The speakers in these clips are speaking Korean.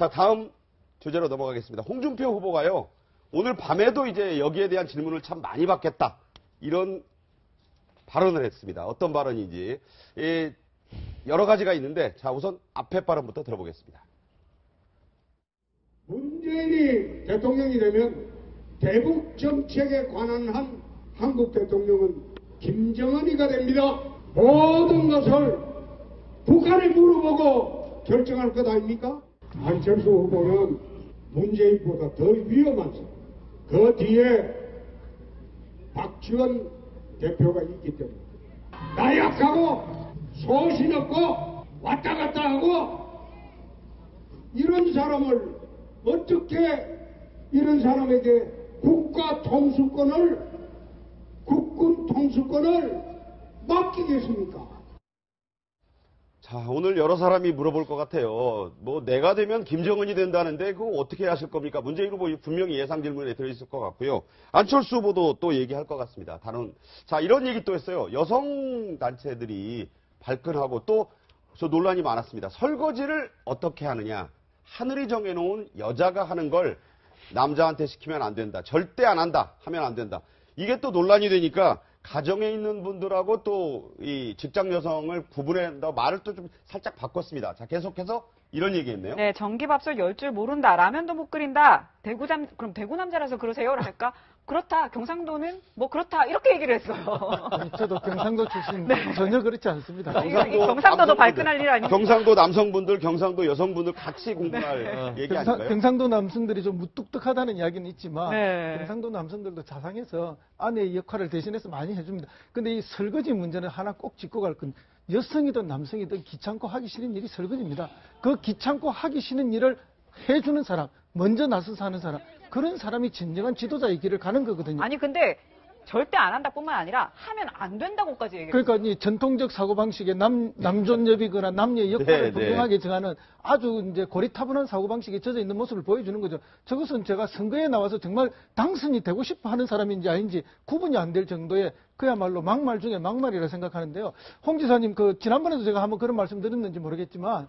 자, 다음 주제로 넘어가겠습니다. 홍준표 후보가요, 오늘 밤에도 이제 여기에 대한 질문을 참 많이 받겠다, 이런 발언을 했습니다. 어떤 발언인지 여러 가지가 있는데, 자, 우선 앞에 발언부터 들어보겠습니다. 문재인이 대통령이 되면 대북 정책에 관한 한 한국 대통령은 김정은이가 됩니다. 모든 것을 북한에 물어보고 결정할 것 아닙니까? 안철수 후보는 문재인보다 더 위험한 사람. 그 뒤에 박지원 대표가 있기 때문에 나약하고 소신 없고 왔다 갔다 하고 이런 사람을 어떻게 이런 사람에게 국가 통수권을 국군 통수권을 맡기겠습니까? 자, 오늘 여러 사람이 물어볼 것 같아요. 뭐 내가 되면 김정은이 된다는데 그거 어떻게 하실 겁니까? 문재인 후보 분명히 예상 질문에 들어있을 것 같고요. 안철수 후보도 또 얘기할 것 같습니다. 자, 이런 얘기 또 했어요. 여성 단체들이 발끈하고 또 저 논란이 많았습니다. 설거지를 어떻게 하느냐. 하늘이 정해놓은 여자가 하는 걸 남자한테 시키면 안 된다. 절대 안 한다. 하면 안 된다. 이게 또 논란이 되니까 가정에 있는 분들하고 또 이 직장 여성을 구분한다 말을 또 좀 살짝 바꿨습니다. 자, 계속해서 이런 얘기했네요. 네, 전기밥솥 열 줄 모른다. 라면도 못 끓인다. 그럼 대구 남자라서 그러세요? 라니까 그렇다. 경상도는 뭐 그렇다. 이렇게 얘기를 했어요. 저도 경상도 출신 전혀 그렇지 않습니다. 경상도도 발끈할 일 아닙니까? 경상도 남성분들, 경상도 여성분들 같이 공부할 얘기 아닌가요? 경상도 남성들이 좀 무뚝뚝하다는 이야기는 있지만 경상도 남성들도 자상해서 아내의 역할을 대신해서 많이 해줍니다. 근데 이 설거지 문제는 하나 꼭 짚고 갈 건 여성이든 남성이든 귀찮고 하기 싫은 일이 설거지입니다. 그 귀찮고 하기 싫은 일을 해주는 사람, 먼저 나서서 하는 사람, 그런 사람이 진정한 지도자의 길을 가는 거거든요. 아니 근데 절대 안 한다뿐만 아니라 하면 안 된다고까지 얘기해요. 그러니까 이 전통적 사고방식의 남존여비거나 남녀의 역할을 분명하게 정하는 아주 이제 고리타분한 사고방식에 젖어 있는 모습을 보여주는 거죠. 저것은 제가 선거에 나와서 정말 당선이 되고 싶어 하는 사람인지 아닌지 구분이 안 될 정도의 그야말로 막말 중에 막말이라 생각하는데요. 홍 지사님, 지난번에도 제가 한번 그런 말씀 드렸는지 모르겠지만,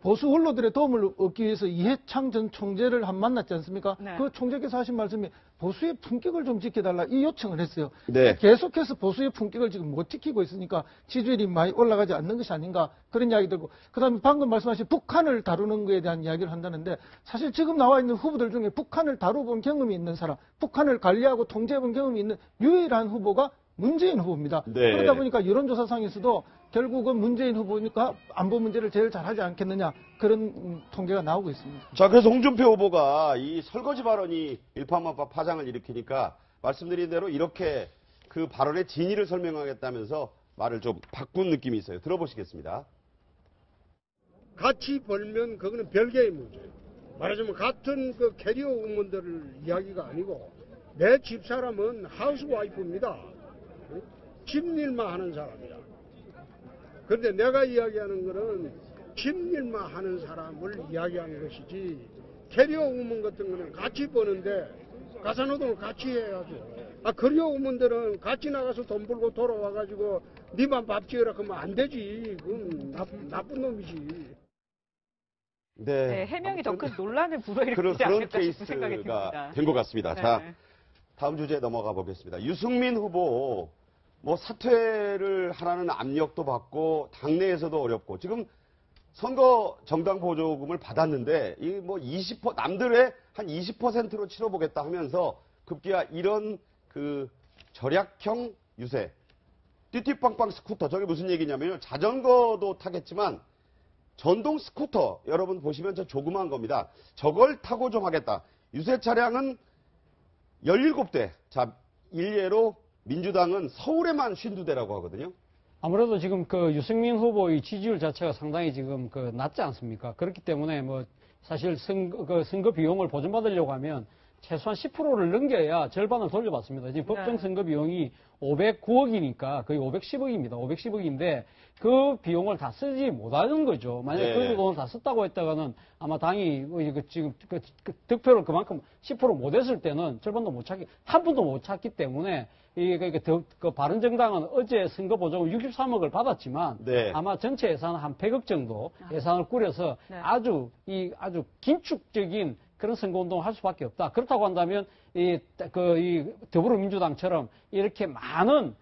보수 언론들의 도움을 얻기 위해서 이해창 전 총재를 만났지 않습니까? 네. 그 총재께서 하신 말씀이 보수의 품격을 좀 지켜달라 이 요청을 했어요. 네. 계속해서 보수의 품격을 지금 못 지키고 있으니까 지지율이 많이 올라가지 않는 것이 아닌가 그런 이야기 들고, 그다음에 방금 말씀하신 북한을 다루는 것에 대한 이야기를 한다는데, 사실 지금 나와 있는 후보들 중에 북한을 다뤄본 경험이 있는 사람, 북한을 관리하고 통제해본 경험이 있는 유일한 후보가 문재인 후보입니다. 네. 그러다 보니까 여론조사상에서도 결국은 문재인 후보니까 안보 문제를 제일 잘하지 않겠느냐, 그런 통계가 나오고 있습니다. 자, 그래서 홍준표 후보가 이 설거지 발언이 일파만파 파장을 일으키니까 말씀드린 대로 이렇게 그 발언의 진위를 설명하겠다면서 말을 좀 바꾼 느낌이 있어요. 들어보시겠습니다. 같이 벌면 그거는 별개의 문제예요. 말하자면 같은 그 캐리어 우먼들을 이야기가 아니고 내 집사람은 하우스와이프입니다. 집일만 하는 사람이야. 그런데 내가 이야기하는 거는 집일만 하는 사람을 이야기하는 것이지, 캐리어 우먼 같은 거는 같이 버는데 가사노동을 같이 해야죠. 캐리어 우먼들은 같이 나가서 돈 벌고 돌아와가지고 니만 밥 지으라 그러면 안 되지. 그건 나쁜 놈이지. 네, 해명이 더 큰 논란을 불러일으키지 그런 않겠다 싶은 생각이 케이스가 듭니다. 된 것 같습니다. 네. 자, 다음 주제에 넘어가 보겠습니다. 유승민 후보 뭐 사퇴를 하라는 압력도 받고 당내에서도 어렵고, 지금 선거 정당 보조금을 받았는데 이 뭐 20% 남들의 한 20%로 치러보겠다 하면서 급기야 이런 그 절약형 유세, 띠띠빵빵 스쿠터, 저게 무슨 얘기냐면요, 자전거도 타겠지만 전동 스쿠터, 여러분 보시면 저 조그만 겁니다. 저걸 타고 좀 하겠다. 유세 차량은 17대. 자, 일례로 민주당은 서울에만 52대라고 하거든요. 아무래도 지금 그 유승민 후보의 지지율 자체가 상당히 지금 낮지 않습니까? 그렇기 때문에 뭐 사실 선거 비용을 보전받으려고 하면 최소한 10%를 넘겨야 절반을 돌려받습니다. 지금 법정 선거 비용이 509억이니까 거의 510억입니다. 510억인데 그 비용을 다 쓰지 못하는 거죠. 만약에 네. 그 돈을 다 썼다고 했다가는 아마 당이 지금 그 득표를 그만큼 10% 못했을 때는 절반도 못 찾기, 한 푼도 못 찾기 때문에 그 바른정당은 어제 선거 보조금 63억을 받았지만 네. 아마 전체 예산 한 100억 정도 예산을 꾸려서 네. 아주 긴축적인 그런 선거운동을 할 수밖에 없다. 그렇다고 한다면, 이 더불어민주당처럼 이렇게 많은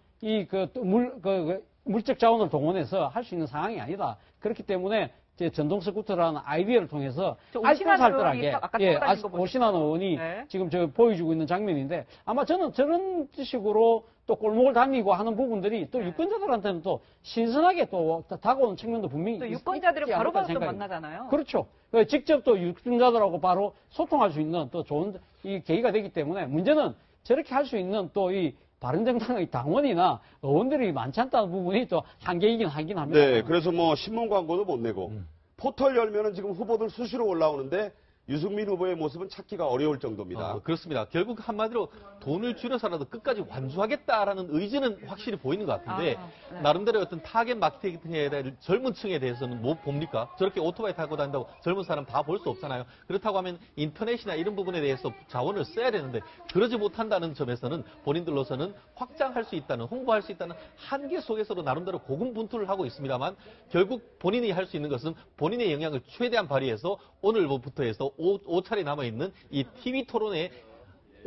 물적 자원을 동원해서 할 수 있는 상황이 아니다. 그렇기 때문에 이제 전동스쿠터라는 아이디어를 통해서 오신환 의원이 아까 떠다닌 거 오신환 의원이 네. 지금 보여주고 있는 장면인데 아마 저는 저런 식으로 또 골목을 다니고 하는 부분들이 또 네. 유권자들한테는 또 신선하게 또 다가오는 측면도 분명히 또 유권자들을 있지 않을까 바로바로 또 생각이 만나잖아요. 그렇죠. 직접 또 유권자들하고 바로 소통할 수 있는 또 좋은 이 계기가 되기 때문에 문제는 저렇게 할 수 있는 또 이 바른정당의 당원이나 의원들이 많지 않다는 부분이 또 한계이긴 하긴 합니다. 네, 그래서 뭐 신문 광고도 못 내고 포털 열면은 지금 후보들 수시로 올라오는데 유승민 후보의 모습은 찾기가 어려울 정도입니다. 그렇습니다. 결국 한마디로 돈을 줄여서라도 끝까지 완수하겠다라는 의지는 확실히 보이는 것 같은데 네. 나름대로 어떤 타겟 마케팅에 대한 젊은 층에 대해서는 뭐 봅니까? 저렇게 오토바이 타고 다닌다고 젊은 사람 다 볼 수 없잖아요. 그렇다고 하면 인터넷이나 이런 부분에 대해서 자원을 써야 되는데 그러지 못한다는 점에서는 본인들로서는 확장할 수 있다는, 홍보할 수 있다는 한계 속에서도 나름대로 고군분투를 하고 있습니다만 결국 본인이 할 수 있는 것은 본인의 영향을 최대한 발휘해서 오늘부터 해서 5차례 남아있는 이 TV 토론에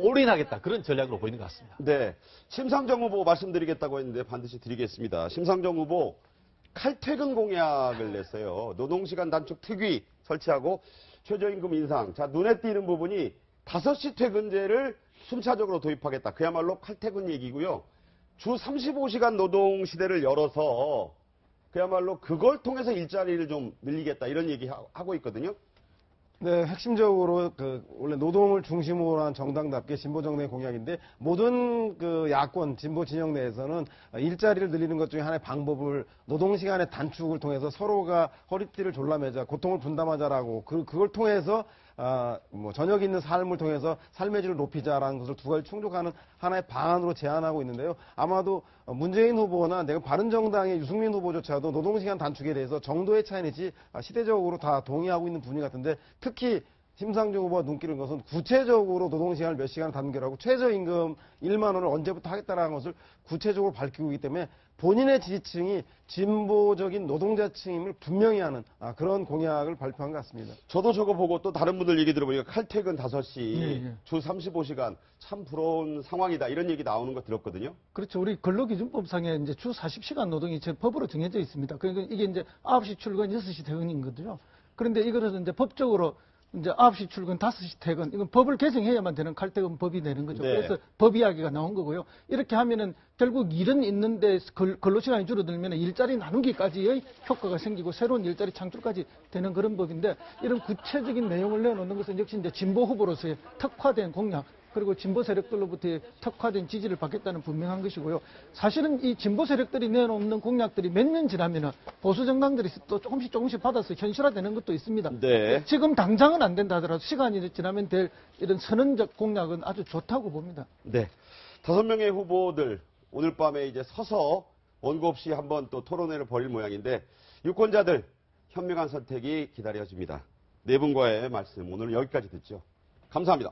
올인하겠다. 그런 전략으로 보이는 것 같습니다. 네. 심상정 후보 말씀드리겠다고 했는데 반드시 드리겠습니다. 심상정 후보 칼퇴근 공약을 냈어요. 노동시간 단축 특위 설치하고 최저임금 인상. 자, 눈에 띄는 부분이 5시 퇴근제를 순차적으로 도입하겠다. 그야말로 칼퇴근 얘기고요. 주 35시간 노동 시대를 열어서 그야말로 그걸 통해서 일자리를 좀 늘리겠다. 이런 얘기 하고 있거든요. 네, 핵심적으로 원래 노동을 중심으로 한 정당답게 진보 정당의 공약인데 모든 야권 진보 진영 내에서는 일자리를 늘리는 것 중에 하나의 방법을 노동 시간의 단축을 통해서 서로가 허리띠를 졸라매자, 고통을 분담하자라고 그걸 통해서 저녁 있는 삶을 통해서 삶의 질을 높이자라는 것을 두 가지 충족하는 하나의 방안으로 제안하고 있는데요. 아마도 문재인 후보나 내가 바른정당의 유승민 후보조차도 노동시간 단축에 대해서 정도의 차이이지 시대적으로 다 동의하고 있는 분위 같은데 특히 심상정 후보가 눈길을 것은 구체적으로 노동시간을 몇 시간 단결하고 최저임금 1만 원을 언제부터 하겠다라는 것을 구체적으로 밝히고 있기 때문에 본인의 지지층이 진보적인 노동자층임을 분명히 하는 그런 공약을 발표한 것 같습니다. 저도 저거 보고 또 다른 분들 얘기 들어보니까 칼퇴근 5시, 네. 주 35시간 참 부러운 상황이다. 이런 얘기 나오는 거 들었거든요. 그렇죠. 우리 근로기준법상에 이제 주 40시간 노동이 법으로 정해져 있습니다. 그러니까 이게 이제 9시 출근, 6시 퇴근인 거죠. 그런데 이거는 이제 법적으로 이제 9시 출근, 5시 퇴근, 이건 법을 개정해야만 되는 칼퇴근 법이 되는 거죠. 네. 그래서 법 이야기가 나온 거고요. 이렇게 하면은 결국 일은 있는데 근로시간이 줄어들면 일자리 나누기까지의 효과가 생기고 새로운 일자리 창출까지 되는 그런 법인데 이런 구체적인 내용을 내놓는 것은 역시 이제 진보 후보로서의 특화된 공약, 그리고 진보 세력들로부터의 특화된 지지를 받겠다는 분명한 것이고요. 사실은 이 진보 세력들이 내놓는 공약들이 몇 년 지나면은 보수 정당들이 또 조금씩 받아서 현실화되는 것도 있습니다. 네. 지금 당장은 안 된다 하더라도 시간이 지나면 될 이런 선언적 공약은 아주 좋다고 봅니다. 네. 5명의 후보들 오늘 밤에 이제 서서 원고 없이 한번 또 토론회를 벌일 모양인데 유권자들 현명한 선택이 기다려집니다. 네 분과의 말씀 오늘 여기까지 듣죠. 감사합니다.